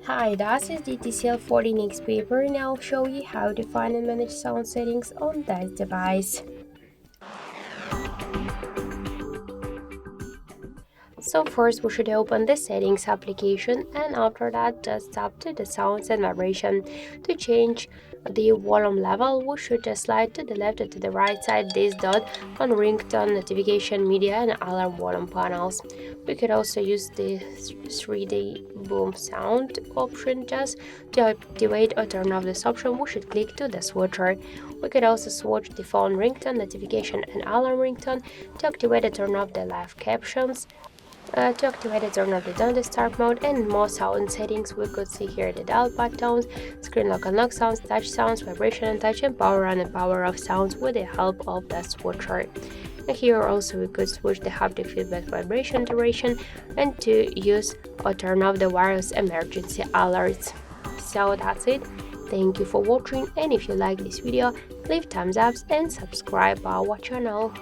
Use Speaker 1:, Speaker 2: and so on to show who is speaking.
Speaker 1: Hi, this is the TCL 40 NxtPaper and I'll show you how to find and manage sound settings on this device. So first we should open the settings application, and after that just tap to the sounds and vibration. To change the volume level, we should just slide to the left or to the right side this dot on ringtone, notification, media and alarm volume panels. We could also use the 3D boom sound option. Just to activate or turn off this option, we should click to the switcher. We could also switch the phone ringtone, notification and alarm ringtone. To activate or turn off the live captions, to activate it, turn off the don't disturb mode, and more sound settings. We could see here the dial pad tones, screen lock and lock sounds, touch sounds, vibration and touch, and power on and power off sounds with the help of the switcher. And here also we could switch the haptic feedback vibration duration and to use or turn off the wireless emergency alerts. So that's it. Thank you for watching, and if you like this video, leave thumbs up and subscribe our channel.